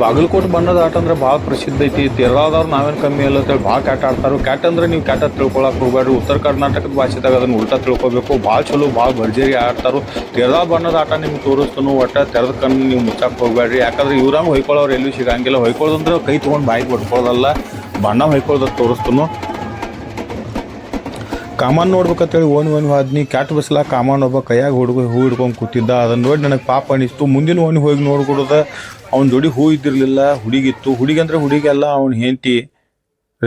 ಬಾಗಲಕೋಟೆ ಬಣ್ಣದ ಆಟ ಅಂದ್ರೆ ಭಾಳ ಪ್ರಸಿದ್ಧ ಐತಿ. ಕೇರಳದವ್ರು ನಾವೇನು ಕಮ್ಮಿ ಇಲ್ಲ ಅಂತೇಳಿ ಭಾಳ ಕ್ಯಾಟ್ ಆಡ್ತಾರೆ. ಕ್ಯಾಟ್ ಅಂದ್ರೆ ನೀವು ಕ್ಯಾಟ ತಿಳ್ಕೊಳಕ್ಕೆ ಹೋಗ್ಬೇಡ್ರಿ. ಉತ್ತರ ಕರ್ನಾಟಕದ ಭಾಷೆದಾಗ ಅದನ್ನು ಉಲ್ಟಾ ತಿಳ್ಕೊಬೇಕು. ಭಾಳ ಚಲೋ ಭಾಳ ಭರ್ಜರಿ ಆಡ್ತಾರೆ. ಕೇರಳ ಬಣ್ಣದ ಆಟ ನಿಮ್ಗೆ ತೋರಿಸ್ತಾನು. ಒಟ್ಟು ತೆರೆದ ಕಣ್ಣು ನೀವು ಮುಚ್ಚಕ್ಕೆ ಹೋಗ್ಬೇಡ್ರಿ. ಯಾಕಂದ್ರೆ ಇವ್ರಂಗೆ ಹೊಯ್ಕೊಳ್ಳೋರು ಎಲ್ಲೂ ಸಿಗಂಗಿಲ್ಲ. ಹೊಯ್ಕೊಳ್ಳೋದಂದ್ರೆ ಕೈ ತೊಗೊಂಡು ಬಾಯಿಗೆ ಬಿಟ್ಕೊಳ್ಳೋದಲ್ಲ, ಬಣ್ಣ ಹೊಯ್ಕೊಳ್ಳೋದಕ್ಕೆ ತೋರಿಸ್ತಾನು. ಕಾಮನ್ ನೋಡ್ಬೇಕಂತೇಳಿ ಓಣಿ ಹೋದ್ನಿ. ಕ್ಯಾಟ್ ಬಸ್ಲ ಕಾಮನ್ ಒಬ್ಬ ಕೈಯಾಗ ಹೂ ಹಿಡ್ಕೊಂಡು ಕೂತಿದ್ದ. ಅದನ್ನು ನೋಡಿ ನನಗೆ ಪಾಪ ಅನಿಸ್ತು. ಮುಂದಿನ ಓಣಿ ಹೋಗಿ ನೋಡ್ಕೊಡೋದ ಅವ್ನ ಜೋಡಿ ಹೂ ಇದ್ದಿರಲಿಲ್ಲ, ಹುಡುಗಿತ್ತು. ಹುಡುಗಿ ಅಂದ್ರೆ ಹುಡುಗಿಯಲ್ಲ, ಅವ್ನ ಹೆಂಡತಿ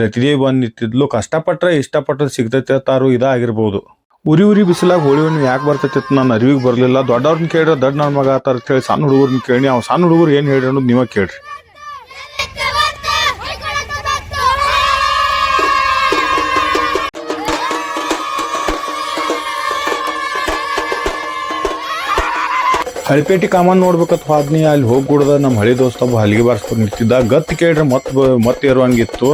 ರತಿದೇವಿ ಬಂದು ನಿಂತಿದ್ಲು. ಕಷ್ಟಪಟ್ಟರೆ ಇಷ್ಟಪಟ್ಟರೆ ಸಿಗ್ತೈತೆ ತಾರು ಇದಾಗಿರ್ಬೋದು. ಉರಿ ಬಿಸಿಲಾಗ ಹೋಳಿ ಹುಣ್ಣಿ ಯಾಕೆ ಬರ್ತೈತಿ ನಾನು ಅರಿವಿಗೆ ಬರಲಿಲ್ಲ. ದೊಡ್ಡವ್ರನ್ನ ಕೇಳ್ರೆ ದೊಡ್ಡ ನನ್ನ ಮಗ ಆತಾರ ಅಂತೇಳಿ ಸಣ್ಣ ಹುಡುಗರನ್ನ ಕೇಳಿ ಅವ್ನು ಸಣ್ಣ ಹುಡುಗರು ಏನು ಹೇಳಿ ಅನ್ನೋದು ನೀವೇ ಕೇಳ್ರಿ. ಹಳಿಪೇಟೆ ಕಾಮನ್ ನೋಡ್ಬೇಕಂತ ಹೋದ್ನಿ. ಅಲ್ಲಿ ಹೋಗಿ ಕೂಡದ ನಮ್ಮ ಹಳಿ ದೋಸ್ತ ಒಬ್ಬ ಹಲಿಗೆ ಬಾರಿಸ್ಕೊಂಡು ನಿಂತಿದ್ದ. ಗತ್ತು ಕೇಳ್ರೆ ಮತ್ತೆ ಇರುವಂಗಿತ್ತು.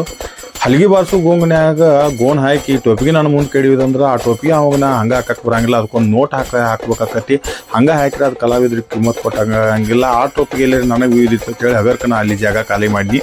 ಹಲಿಗೆ ಬಾರಿಸೋ ಗೋಂಗನ್ಯಾಗ ಗೋನ್ ಹಾಕಿ ಟೋಪಿಗೆ ನನ್ನ ಮುಂದೆ ಕೇಳಿದಂದ್ರೆ ಆ ಟೋಪಿಗೆ ಅವಾಗ ಹಂಗೆ ಹಾಕಕ್ಕೆ ಬರಂಗಿಲ್ಲ. ಅದಕ್ಕೊಂದು ನೋಟ್ ಹಾಕ್ಬೇಕಾಕತಿ. ಹಂಗೆ ಹಾಕಿದ್ರೆ ಅದು ಕಲಾವಿದ್ರಿಗೆ ಕಿಮ್ಮತ್ ಕೊಟ್ಟಂಗಿಲ್ಲ. ಆ ಟೋಪಿಗೆ ಎಲ್ಲರಿ ನನಗೆ ಉಯ್ದಿತ್ತು ಅಂತೇಳಿ ಹಗರ್ಕನ ಅಲ್ಲಿ ಜಾಗ ಖಾಲಿ ಮಾಡಿ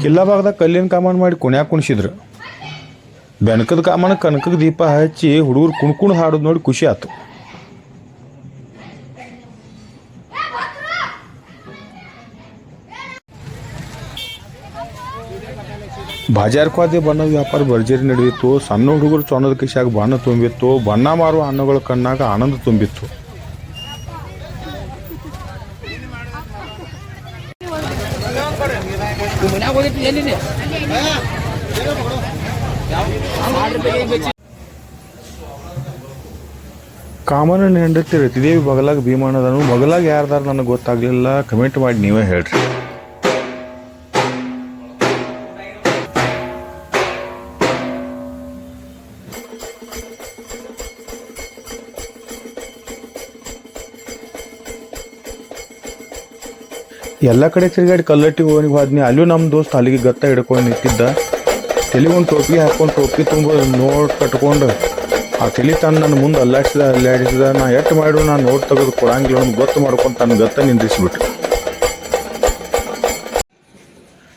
ಕಿಲ್ಲಾ ಭಾಗದಾಗ ಕಲ್ಲಿನ ಕಾಮನ್ ಮಾಡಿ ಕುಣ್ಯಾಕ ಕುಣಿಸಿದ್ರು. ಬೆನಕದ ಕಾಮನ ಕನಕದ ದೀಪ ಹಚ್ಚಿ ಹುಡುಗರು ಕುಣ್ಕುಣ್ ಹಾಡೋದು ನೋಡಿ ಖುಷಿ ಆಯ್ತು. ಬಾಜಾರ್ಕ್ ಹೋದೆ. ಬಣ್ಣದ ವ್ಯಾಪಾರ ಭರ್ಜರಿ ನಡೆದಿತ್ತು. ಸಣ್ಣ ಹುಡುಗರು ಚೊನ್ನದ ಕಿಶಾಗ ಬಣ್ಣ ತುಂಬಿತ್ತು. ಬಣ್ಣ ಮಾರುವ ಹಣ್ಣುಗಳ ಕಣ್ಣಾಗ ಆನಂದ ತುಂಬಿತ್ತು. ಕಾಮನ್ ಹೆಂಡತಿ ರತಿದೇವಿ ಬಗಲಾಗ ಭೀಮಣ್ಣದನು. ಬಗಲಾಗ ಯಾರ್ದಾರ ನನಗೆ ಗೊತ್ತಾಗ್ಲಿಲ್ಲ. ಕಮೆಂಟ್ ಮಾಡಿ ನೀವೇ ಹೇಳ್ರಿ. ಎಲ್ಲ ಕಡೆ ತಿರುಗಾಡಿ ಕಲ್ಲಟ್ಟಿ ಓಣಿಗೆ ಹೋದ್ನಿ. ಅಲ್ಲೂ ನಮ್ಮ ದೋಸ್ತ ಅಲ್ಲಿಗೆ ಗತ್ತ ಹಿಡ್ಕೊಂಡು ನಿಂತಿದ್ದ. ತಲೆಗೊಂದು ಟೋಪಿ ಹಾಕೊಂಡು ಟೋಪಿ ತುಂಬ ನೋಟ್ ಕಟ್ಕೊಂಡು ಆ ತಲೆ ತಾನು ನನ್ನ ಮುಂದೆ ಅಲ್ಲಾಡಿಸಿದ. ನಾ ಎಟ್ಟು ಮಾಡು ನಾನು ನೋಟ್ ತೆಗೆದು ಕೊಡಂಗಿಲ್ಲ ಅವ್ನು ಗೊತ್ತು ಮಾಡ್ಕೊಂಡು ತನ್ನ ಗತ್ತ ನಿಂದಿಸ್ಬಿಟ್ಟು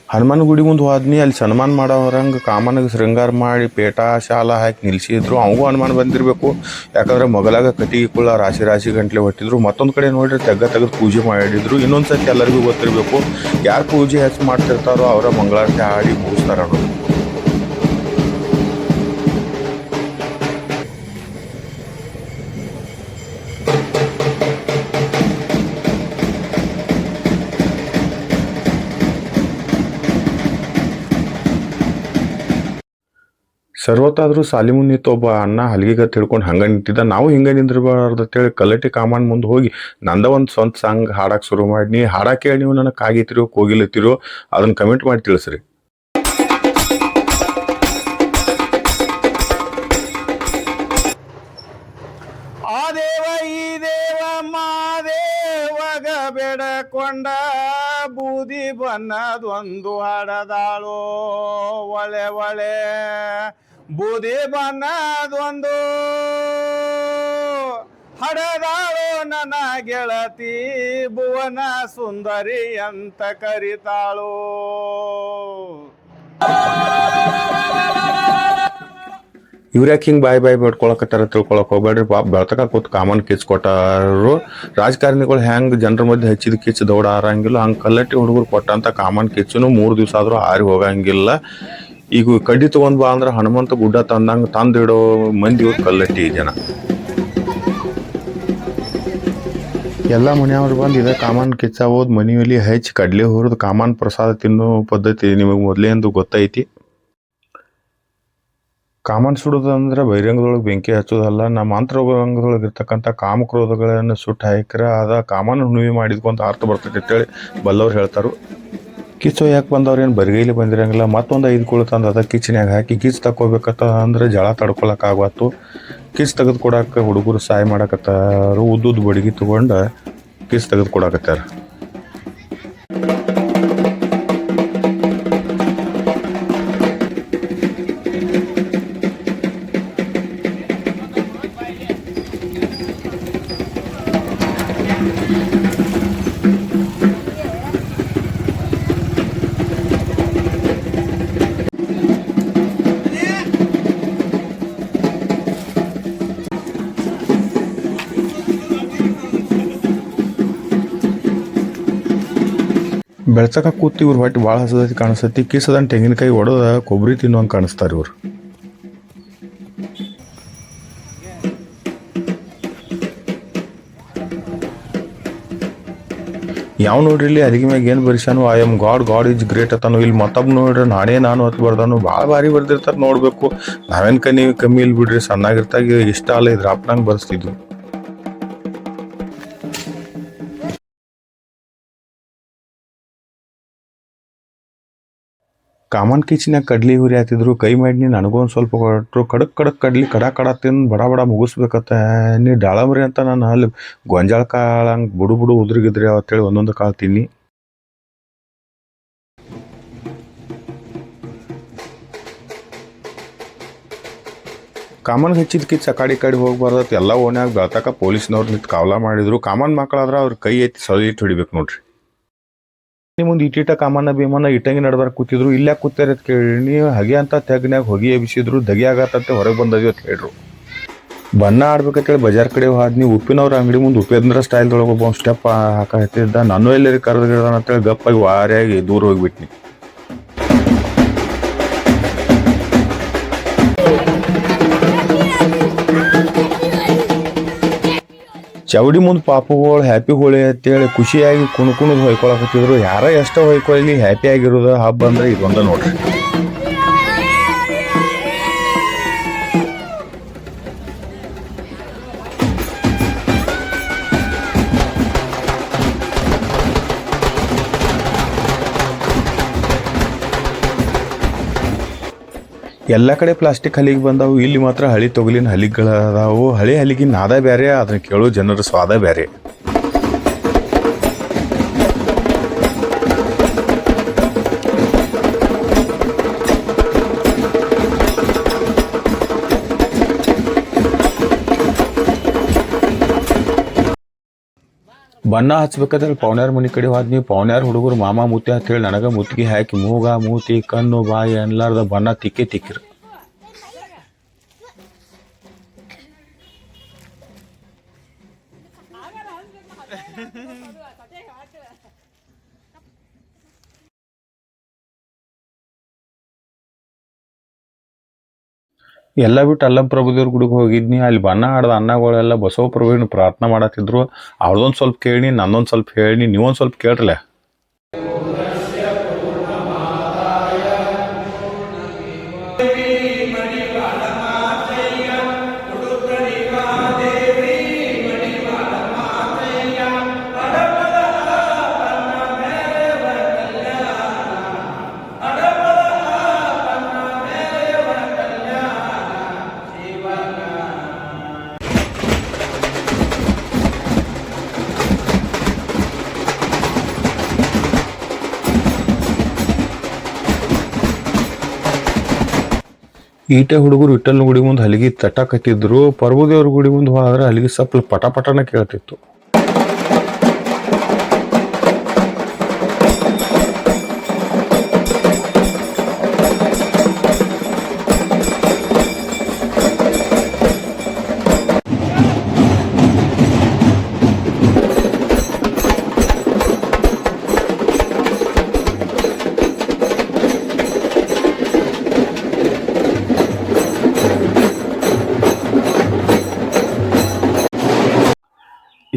ಹನುಮಾನ್ ಗುಡಿ ಮುಂದೆ ಹೋದ್ನಿ. ಅಲ್ಲಿ ಸನ್ಮಾನ ಮಾಡೋರಂಗೆ ಕಾಮನಿಗೆ ಶೃಂಗಾರ ಮಾಡಿ ಪೇಟ ಶಾಲ ಹಾಕಿ ನಿಲ್ಸಿದ್ರು. ಅವಂಗೂ ಹನುಮಾನ ಬಂದಿರಬೇಕು. ಯಾಕಂದ್ರೆ ಮಗಲಾಗ ಕಟ್ಟಿಗೆ ಕುಳ್ಳ ರಾಶಿ ಗಂಟ್ಲೆ ಹೊಟ್ಟಿದ್ರು. ಮತ್ತೊಂದು ಕಡೆ ನೋಡ್ರಿ ತೆಗೆದು ಪೂಜೆ ಮಾಡಿದ್ರು. ಇನ್ನೊಂದು ಸತಿ ಎಲ್ಲರಿಗೂ ಗೊತ್ತಿರಬೇಕು, ಯಾರು ಪೂಜೆ ಹೆಚ್ಚು ಮಾಡ್ತಿರ್ತಾರೋ ಅವರ ಮಂಗಳಾರತಿ ಹಾಡಿ ಮುಗಿಸ್ತಾರ ಅನ್ನೋದು. ಸರ್ವತ್ತಾದ್ರೂ ಸಾಲಿ ಮುಂದೆ ನಿಂತು ಒಬ್ಬ ಅಣ್ಣ ಹಲಿಗೆಗತ್ತು ಹಿಡ್ಕೊಂಡು ಹಂಗೆ ನಿಂತಿದ್ದ. ನಾವು ಹಿಂಗೆ ನಿಂದಿರಬಾರ್ದು ಅಂತೇಳಿ ಕಲ್ಲಟ್ಟಿ ಕಾಮನ್ ಮುಂದೆ ಹೋಗಿ ನಂದ ಒಂದು ಸ್ವಂತ ಸಾಂಗ್ ಹಾಡಕ್ಕೆ ಶುರು ಮಾಡಿ. ಹಾಡಕ್ಕೆ ಕೇಳಿ ನೀವು ನನಗೆ ಕಾಗಿತಿರೋ ಕೋಗಿಲತ್ತಿರೋ ಅದನ್ನ ಕಮೆಂಟ್ ಮಾಡಿ ತಿಳಿಸ್ರಿ. ಆ ದೇವ ಈ ದೇವ ಮಾದೇವಗ ಬೇಡಕೊಂಡ ಬೂದಿ ಬನ್ನದೊಂದು ಹಾಡದಾಳೋ ಒಳೆ ಬೂದಿ ಬನ್ನದೊಂದು ಹಡದಾಳೋ ನನ್ನ ಗೆಳತಿ ಭುವನ ಸುಂದರಿ ಅಂತ ಕರಿತಾಳೋ. ಇವ್ರ್ಯಾಕೆ ಹಿಂಗೆ ಬಾಯಿ ಬಿಡ್ಕೊಳಕತ್ತಾರ ತಿಳ್ಕೊಳಕ್ ಹೋಗ್ಬೇಡ್ರಿ. ಬೆಳ್ತಕ ಕೂತ್ ಕಾಮನ್ ಕಿಚ್ ಕೊಟ್ಟಾರು. ರಾಜಕಾರಣಿಗಳು ಹೆಂಗೆ ಜನರ ಮಧ್ಯೆ ಹಚ್ಚಿದ ಕಿಚ್ ದೌಡ ಆರಂಗಿಲ್ಲ, ಹಂಗೆ ಕಲ್ಲಟ್ಟಿ ಹುಡುಗರು ಕೊಟ್ಟಂತ ಕಾಮನ್ ಕಿಚ್ಚನು 3 ದಿವಸ ಆದ್ರೂ ಆರಿ ಹೋಗಂಗಿಲ್ಲ. ಈಗ ಕಡ್ಡಿ ತಗೊಂಡ್ ಬಾ ಅಂದ್ರೆ ಹನುಮಂತ ಗುಡ್ಡ ತಂದಂಗೆ ತಂದಿಡೋ ಮಂದಿ ಕಲ್ಲಟ್ಟಿ ಜನ. ಎಲ್ಲ ಮನೆಯವ್ರು ಬಂದು ಇದೇ ಕಾಮನ್ ಕಿಚ್ಚ ಹೋದ್ ಮನೆಯಲ್ಲಿ ಹಚ್ಚಿ ಕಡ್ಲೆ ಹುರಿದು ಕಾಮನ್ ಪ್ರಸಾದ ತಿನ್ನೋ ಪದ್ಧತಿ ನಿಮಗೆ ಮೊದಲೇಂದು ಗೊತ್ತೈತಿ. ಕಾಮನ್ ಸುಡೋದಂದ್ರೆ ಬಹಿರಂಗದೊಳಗೆ ಬೆಂಕಿ ಹಚ್ಚೋದಲ್ಲ. ನಮ್ಮ ಅಂತರಂಗದೊಳಗೆ ಇರ್ತಕ್ಕಂಥ ಕಾಮಕ್ರೋಧಗಳನ್ನು ಸುಟ್ಟು ಹಾಕಿರ ಅದ ಕಾಮನ್ ಹುಣ್ಣಿಮೆ ಮಾಡಿದ್ಕೊಂತ ಅರ್ಥ ಬರ್ತೈತಿ ಅಂತೇಳಿ ಬಲ್ಲವ್ರು ಹೇಳ್ತಾರು. ಕಿಚ್ಚು ಯಾಕೆ ಬಂದವ್ರು ಏನು ಬರಿಗೈಲಿ ಬಂದಿರಂಗಿಲ್ಲ. ಮತ್ತೊಂದು 5 ಕುಳು ತಂದು ಅದ ಕಿಚ್ಚಿನ್ಯಾಗ ಹಾಕಿ ಕಿಚ್ಚು ತಕ್ಕೋಬೇಕತ್ತ ಅಂದ್ರೆ ಜಳ ತಡ್ಕೊಳಕ್ಕೆ ಆಗತ್ತು. ಕಿಚ್ಚು ತೆಗೆದು ಕೊಡಕ್ಕೆ ಹುಡುಗರು ಸಹಾಯ ಮಾಡಕತ್ತಾರು. ಉದ್ದುದ್ದು ಬಡ್ಗಿ ತೊಗೊಂಡು ಕಿಚ್ಚು ತೆಗೆದು ಕೊಡಕತ್ತಾರ. ಬೆಳ್ಸಕ ಕೂತಿ ಇವ್ರು ಹೊಟ್ಟೆ ಭಾಳ ಹಸದೈತಿ ಕಾಣಿಸ್ತೈತಿ. ಕಿಸದನ್ ತೆಂಗಿನಕಾಯಿ ಹೊಡೆದ ಕೊಬ್ಬರಿ ತಿನ್ನುವಂಗೆ ಕಾಣಿಸ್ತಾರೆ ಇವ್ರು. ಯಾವ ನೋಡ್ರಿ ಇಲ್ಲಿ ಅದಿಗೆ ಮ್ಯಾಗ ಏನು ಬರಿಸಾನು I am God, God is great ಅತ್ತಾನು. ಇಲ್ಲಿ ಮತ್ತೊಬ್ಬ ನೋಡ್ರಿ ನಾನೇ ನಾನು ಹೊತ್ತು ಬರ್ದಾನು. ಭಾಳ ಭಾರಿ ಬರ್ದಿರ್ತಾರೆ ನೋಡ್ಬೇಕು. ನಾವೇನು ಕಮ್ಮಿ ಇಲ್ಲಿ ಬಿಡ್ರಿ. ಸಣ್ಣಾಗಿರ್ತಾಗ ಇಷ್ಟ ಅಲ್ಲ ಇದ್ರ ಅಪ್ಪನಂಗೆ ಬರ್ಸ್ತಿದ್ವು. ಕಾಮನ್ ಕಿಚನ್ಯಾಗ ಕಡ್ಲಿ ಹುರಿ ಹಾತಿದ್ರು. ಕೈ ಮಾಡಿ ನನಗೂ ಒಂದು ಸ್ವಲ್ಪ ಕೊಟ್ಟರು. ಕಡಕ್ ಕಡ್ಲಿ ಕಡ ತಿಂದು ಬಡ ಮುಗಿಸ್ಬೇಕತ್ತ. ನೀ ದಾಳಂಬ್ರಿ ಅಂತ ನಾನು ಅಲ್ಲಿ ಗೊಂಜಾಳ ಕಾಳು ಹಂಗೆ ಬುಡು ಉದ್ರಿಗಿದ್ರಿ ಅವತ್ತೇಳಿ ಒಂದೊಂದು ಕಾಳು ತಿನ್ನಿ. ಕಾಮನ್ಗೆ ಹಚ್ಚಿದ ಕಿಚ್ಚು ಆ ಕಡೆ ಹೋಗ್ಬಾರ್ದತ್. ಎಲ್ಲ ಓಣ್ಯಾಗ ಬೆಳ್ತಾಕ ಪೊಲೀಸ್ನವ್ರು ನಿಂತು ಕಾವಲ ಮಾಡಿದ್ರು. ಕಾಮನ್ ಮಕ್ಕಳಾದ್ರೆ ಅವ್ರ ಕೈ ಎತ್ತಿ ಸೊಲಿಟ್ಟು ಹೊಡಿಬೇಕು ನೋಡ್ರಿ. ಮುಂದೆ ಇಟ್ಟಿಟ ಕಾಮನ್ನ ಭೀಮನ್ನ ಇಟ್ಟಂಗಿ ನಡ್ಬಾರ ಕೂತಿದ್ರು. ಇಲ್ಲೇ ಕೂತಾರ ಅಂತ ಕೇಳಿ ನೀವು ಹಗೆ ಅಂತ ತೆಗ್ನ್ಯಾಗ ಹೊಗೆ ಎಬಿಸಿದ್ರು. ದಗಿ ಆಗತ್ತಂತೆ ಹೊರಗೆ ಬಂದದ್ವಿ ಅಂತ ಹೇಳ್ರು. ಬಣ್ಣ ಆಡ್ಬೇಕಂತೇಳಿ ಬಜಾರ್ ಕಡೆ ಹೋದ್ನಿ. ಉಪ್ಪಿನವ್ರ ಅಂಗಡಿ ಮುಂದೆ ಉಪೇಂದ್ರ ಸ್ಟೈಲ್ದೊಳಗೆ ಒಬ್ಬ ಸ್ಟೆಪ್ ಹಾಕತ್ತಿದ್ದ. ನಾನು ಎಲ್ಲರಿ ಕರೆದಿದ್ದಾನ ಅಂತೇಳಿ ಗಪ್ಪಾಗಿ ವಾರಿಯಾಗಿ ದೂರ ಹೋಗ್ಬಿಟ್ನಿ. ಚೌಡಿ ಮುಂದೆ ಪಾಪುಗಳು ಹ್ಯಾಪಿ ಹೋಳಿ ಅಂತೇಳಿ ಖುಷಿಯಾಗಿ ಕುಣುದು ಹೊಯ್ಕೊಳಕತ್ತಿದ್ರು. ಯಾರ ಎಷ್ಟೋ ಹೊಯ್ಕೊಳ್ಳಿ ಹ್ಯಾಪಿ ಆಗಿರೋದು ಹಬ್ಬ ಅಂದ್ರೆ ಇದೊಂದ ನೋಡ್ರಿ. ಎಲ್ಲ ಕಡೆ ಪ್ಲಾಸ್ಟಿಕ್ ಹಲಿಗೆ ಬಂದಾವು. ಇಲ್ಲಿ ಮಾತ್ರ ಹಳಿ ತೊಗಲಿನ ಹಲಿಗೆಗಳದಾವು. ಹಳಿ ಹಲಿಗಿನ ನಾದ ಬೇರೆ, ಅದನ್ನ ಕೇಳೋ ಜನರ ಸ್ವಾದ ಬೇರೆ. ಬಣ್ಣ ಹಚ್ಬೇಕಾದ್ರೆ ಪೌನ್ಯಾರ ಮನೆ ಕಡೆ ಹೋದ್ನಿ. ಪೌನ್ಯಾರ ಹುಡುಗರು ಮಾಮ ಮುತ್ತಿ ಅಂತ ಹೇಳಿ ನನಗೆ ಮುತ್ತಿಗೆ ಹಾಕಿ ಮೂಗ ಮೂತಿ ಕಣ್ಣು ಬಾಯಿ ಅನ್ಲಾರ್ದ ಬಣ್ಣ ತಿಕ್ಕಿರು. ಎಲ್ಲ ಬಿಟ್ಟು ಅಲ್ಲಂ ಪ್ರಭುದೇವ್ರ ಗುಡಿಗೆ ಹೋಗಿದ್ನಿ. ಅಲ್ಲಿ ಬಣ್ಣ ಆಡ್ದ ಅನ್ನಗಳೆಲ್ಲ ಬಸವ ಪ್ರಭುವಿನ ಪ್ರಾರ್ಥನಾ ಮಾಡತ್ತಿದ್ರು. ಅವ್ರದೊಂದು ಸ್ವಲ್ಪ ಕೇಳಿ, ನನ್ನೊಂದು ಸ್ವಲ್ಪ ಹೇಳಿ, ನೀವೊಂದು ಸ್ವಲ್ಪ ಕೇಳ್ರಲ್ಲ. ಈಟೆ ಹುಡುಗರು ಇಟ್ಟಲ್ನ ಗುಡಿ ಮುಂದೆ ಹಲಿಗೆ ತಟ್ಟಕತ್ತಿದ್ರು. ಪ್ರಭುದೇವ್ರ ಗುಡಿ ಮುಂದೆ ಹೋದ್ರೆ ಹಲಿಗೆ ಸ್ವಲ್ಪ ಪಟಪಟನ ಕೇಳ್ತಿತ್ತು.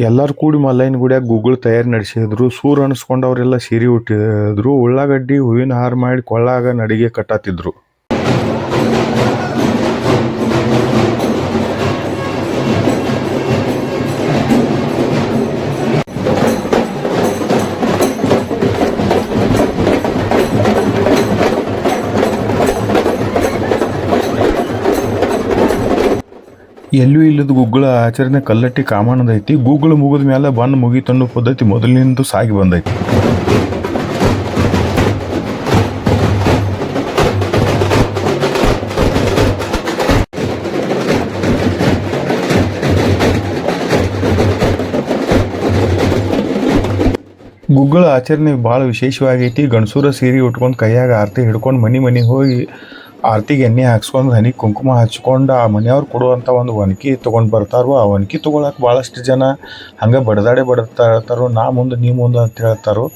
ಎಲ್ಲರೂ ಕೂಡಿ ಮಲ್ಲಯ್ಯನ ಗುಡಿಯಾಗ ಗುಗ್ಗಳ ತಯಾರಿ ನಡೆಸಿದ್ರು. ಸೂರು ಅನಿಸ್ಕೊಂಡವ್ರೆಲ್ಲ ಸೀರೆ ಉಟ್ಟಿದ್ರು. ಉಳ್ಳಾಗಡ್ಡಿ ಹೂವಿನ ಹಾರ ಮಾಡಿ ಕೊಳ್ಳಾಗ ನಡಿಗೆ ಕಟ್ಟಾತಿದ್ರು. ಎಲ್ಲೂ ಇಲ್ಲದ ಗುಗ್ಗಳ ಆಚರಣೆ ಕಲ್ಲಟ್ಟಿ ಕಾಮಣ್ಣದೈತಿ. ಗೂಗಲ್ ಮುಗಿದ ಮೇಲೆ ಬಂದು ಮುಗಿತನ್ನೋ ಪದ್ಧತಿ ಮೊದಲಿನಿಂದ ಸಾಗಿ ಬಂದೈತಿ. ಗುಗ್ಗಳ ಆಚರಣೆ ಭಾಳ ವಿಶೇಷವಾಗೈತಿ. ಗಂಡಸೂರ ಸೀರೆ ಉಟ್ಕೊಂಡು ಕೈಯಾಗ ಆರತಿ ಹಿಡ್ಕೊಂಡು ಮನೆ ಹೋಗಿ ಆರತಿಗೆ ಎಣ್ಣೆ ಹಾಕ್ಸ್ಕೊಂಡು ಹನಿ ಕುಂಕುಮ ಹಚ್ಕೊಂಡು ಆ ಮನೆಯವ್ರು ಕೊಡುವಂಥ ಒಂದು ಒನಕೆ ತೊಗೊಂಡು ಬರ್ತಾರೋ. ಆ ಒನಕೆ ತೊಗೊಳಕ್ಕೆ ಭಾಳಷ್ಟು ಜನ ಹಂಗೆ ಬಡ್ತಾ ಹೇಳ್ತಾರೋ, ನಾ ಮುಂದೆ ನೀ ಮುಂದೆ ಅಂತ ಹೇಳ್ತಾರೋ.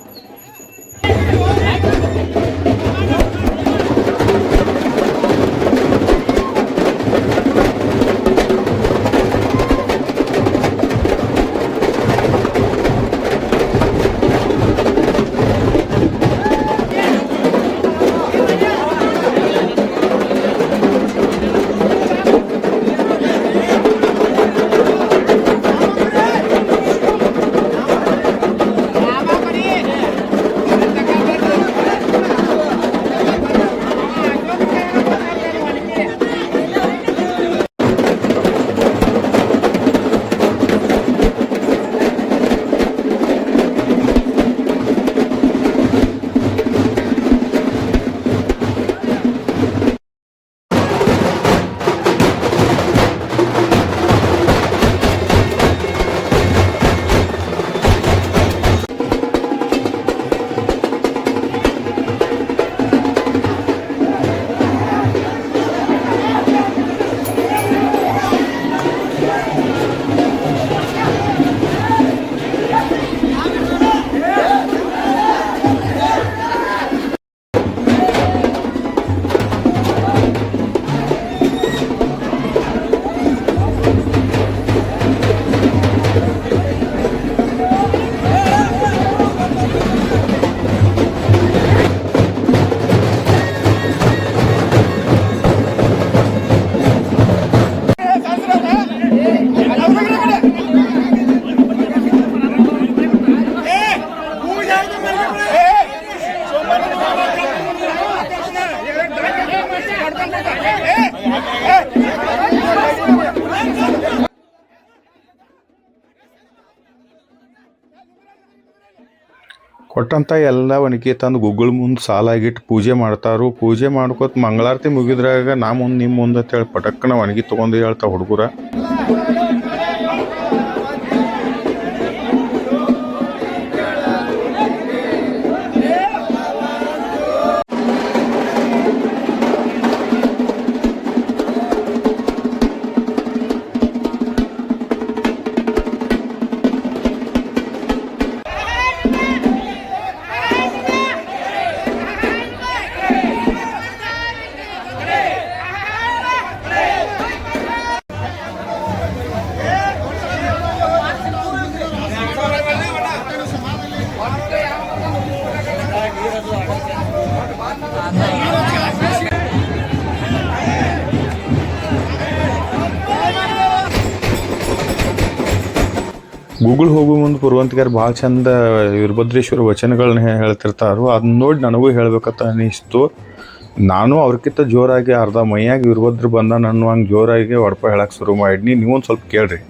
ಕೊಟ್ಟಂಥ ಎಲ್ಲ ಒನಕೆ ತಂದು ಗುಗ್ಗಳ ಮುಂದೆ ಸಾಲಾಗಿಟ್ಟು ಪೂಜೆ ಮಾಡ್ತಾರೋ. ಪೂಜೆ ಮಾಡ್ಕೊತ ಮಂಗಳಾರತಿ ಮುಗಿದ್ರಾಗ ನಾ ಮುಂದೆ ನಿಮ್ಮ ಮುಂದೆ ಅಂತೇಳಿ ಪಟಕ್ಕನ ಒಣಗಿ ತೊಗೊಂಡು ಹೇಳ್ತಾ ಹುಡುಗರ. ಗೂಗಲ್ ಹೋಗೋ ಮುಂದೆ ಪುರುವಂತಿಗಾರ ಭಾಳ ಚಂದ ವೀರಭದ್ರೇಶ್ವರ ವಚನಗಳನ್ನ ಹೇಳ್ತಿರ್ತಾರೋ. ಅದನ್ನ ನೋಡಿ ನನಗೂ ಹೇಳ್ಬೇಕಂತ ಅನ್ನಿಸ್ತು. ನಾನು ಅವ್ರಕ್ಕಿಂತ ಜೋರಾಗಿ ಅರ್ಧ ಮೈಯಾಗಿ ವೀರಭದ್ರ ಬಂದ ಅನ್ನುವಂಗೆ ಜೋರಾಗಿ ಒಡಪ ಹೇಳಕ್ಕೆ ಶುರು ಮಾಡಿನಿ. ನೀವೊಂದು ಸ್ವಲ್ಪ ಕೇಳ್ರಿ.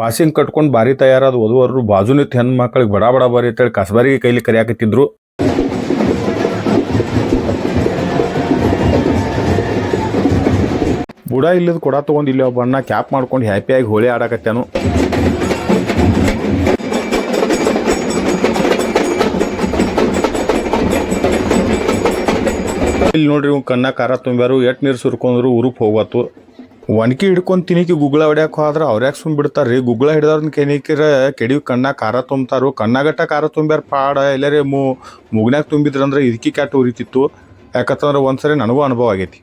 ಪಾಸಿಂಗ್ ಕಟ್ಕೊಂಡು ಬಾರಿ ತಯಾರಾದ ವಧುವರರು ಬಾಜು ನಿಂತ ಹೆಣ್ಣು ಮಕ್ಕಳಿಗೆ ಬಡ ಬಡ ಬಾರಿ ಅಂತೇಳಿ ಕಸಬಾರಿಗೆ ಕೈಲಿ ಕರಿಯಾಕತ್ತಿದ್ರು. ಬುಡ ಇಲ್ಲದ ಕೊಡ ತೊಗೊಂಡು ಇಲ್ಲಿ ಒಬ್ಬ ಅಣ್ಣ ಕ್ಯಾಪ್ ಮಾಡ್ಕೊಂಡು ಹ್ಯಾಪಿಯಾಗಿ ಹೋಳಿ ಆಡಕತ್ತಾನು. ಇಲ್ಲಿ ನೋಡ್ರಿ ಇವ್ ಕಣ್ಣ ಖಾರ ತುಂಬ್ಯಾರು, ಎಟ್ ನೀರು ಸುರ್ಕೊಂಡ್ರು ಉರುಪ್ ಹೋಗತ್ತು. ಒಣಕಿ ಹಿಡ್ಕೊಂಡು ತಿನಿಕಿ ಗುಗ್ಗಳ ಹೊಡ್ಯಾಕ ಹೋದ್ರೆ ಅವ್ರ್ಯಾಕೆ ಸುಮ್ ಬಿಡ್ತಾರ್ರಿ. ಗುಗ್ಗಳ ಹಿಡ್ದವ್ರನ್ನ ಕೆಣಿಕಿರ ಕೆಡಿವ್ ಕಣ್ಣ ಖಾರ ತುಂಬ್ತಾರು. ಕಣ್ಣಾಗಟ್ಟ ಖಾರ ತುಂಬ್ಯಾರ ಪಾಡ. ಎಲ್ಲರೇ ಮುಗ್ನ್ಯಾಗ ತುಂಬಿದ್ರಂದ್ರೆ ಇದಕ್ಕಿ ಕ್ಯಾಟ್ ಉರಿತಿತ್ತು. ಯಾಕಂತಂದ್ರೆ ಒಂದ್ಸರಿ ನನಗೂ ಅನುಭವ ಆಗೈತಿ.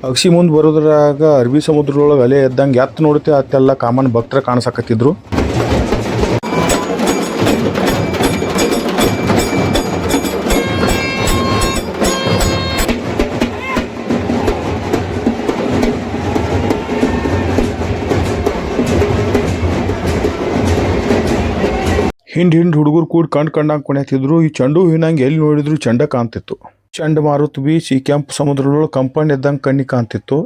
ಅಕ್ಷಿ ಮುಂದೆ ಬರೋದ್ರಾಗ ಅರಬ್ಬಿ ಸಮುದ್ರದೊಳಗೆ ಅಲೆ ಎದ್ದಂಗೆ ಎತ್ತ ನೋಡುತ್ತೆ ಅತ್ತೆಲ್ಲ ಕಾಮನ್ ಭಕ್ತರ ಕಾಣಿಸಕತ್ತಿದ್ರು. ಹಿಂಡ್ ಹುಡುಗರು ಕೂಡ ಕಣ್ಣಾಗ ಕುಣ್ಯಾತಿದ್ರು. ಈ ಚೆಂಡು ಹೂವಿನಂಗೆ ಎಲ್ಲಿ ನೋಡಿದ್ರು ಚೆಂಡ ಕಾಣ್ತಿತ್ತು. ಚಂಡಮಾರುತ ಬೀಚ್ ಈ ಕೆಂಪು ಸಮುದ್ರದೊಳಗೆ ಕಂಪೌಂಡ್ ಎದ್ದಂಗೆ ಕಣ್ಣಿಗೆ ಕಾಣ್ತಿತ್ತು.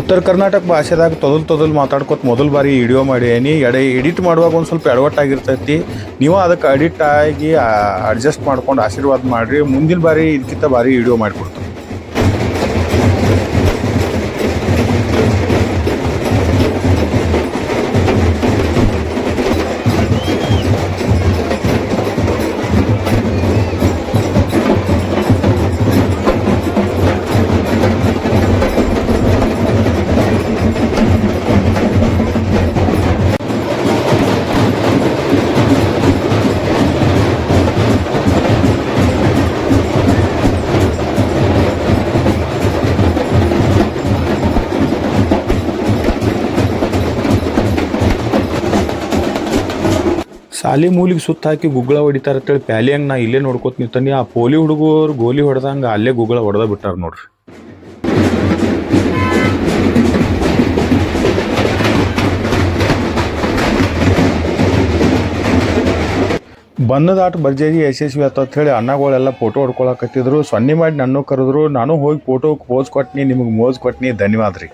ಉತ್ತರ ಕರ್ನಾಟಕ ಭಾಷೆದಾಗ ತೊದಲ್ ಮಾತಾಡ್ಕೊತ ಮೊದಲು ಬಾರಿ ವಿಡಿಯೋ ಮಾಡೀನಿ. ಎಡಿಟ್ ಮಾಡುವಾಗ ಒಂದು ಸ್ವಲ್ಪ ಎಡವಟ್ಟಾಗಿರ್ತೈತಿ. ನೀವು ಅದಕ್ಕೆ ಅಡಿಟ್ ಆಗಿ ಅಡ್ಜಸ್ಟ್ ಮಾಡ್ಕೊಂಡು ಆಶೀರ್ವಾದ ಮಾಡಿರಿ. ಮುಂದಿನ ಬಾರಿ ಇದಕ್ಕಿಂತ ಬಾರಿ ವಿಡಿಯೋ ಮಾಡಿಕೊಡ್ತೀನಿ. ಸಾಲಿ ಮೂಲಿಗೆ ಸುತ್ತ ಹಾಕಿ ಗುಗ್ಗಳ ಹೊಡಿತಾರ ಅಂತೇಳಿ ಪ್ಯಾಲಿ ಹಂಗೆ ನಾ ಇಲ್ಲೇ ನೋಡ್ಕೊತ ನಿಂತಾನೆ. ಆ ಪೋಲಿ ಹುಡುಗರು ಗೋಲಿ ಹೊಡೆದಂಗೆ ಅಲ್ಲೇ ಗುಗ್ಗಳ ಹೊಡೆದ ಬಿಟ್ಟಾರ ನೋಡ್ರಿ. ಬಣ್ಣದ ಆಟ ಭರ್ಜರಿ ಯಶಸ್ವಿ ಆತ ಅಂತ ಹೇಳಿ ಅಣ್ಣಗಳೆಲ್ಲ ಫೋಟೋ ಹೊಡ್ಕೊಳಕತ್ತಿದ್ರು. ಸೊನ್ನೆ ಮಾಡಿ ನನ್ನ ಕರೆದ್ರು. ನಾನು ಹೋಗಿ ಫೋಟೋ ಪೋಸ್ ಕೊಟ್ನಿ, ನಿಮಗೆ ಮೋಜ್ ಕೊಟ್ನಿ. ಧನ್ಯವಾದ ರೀ.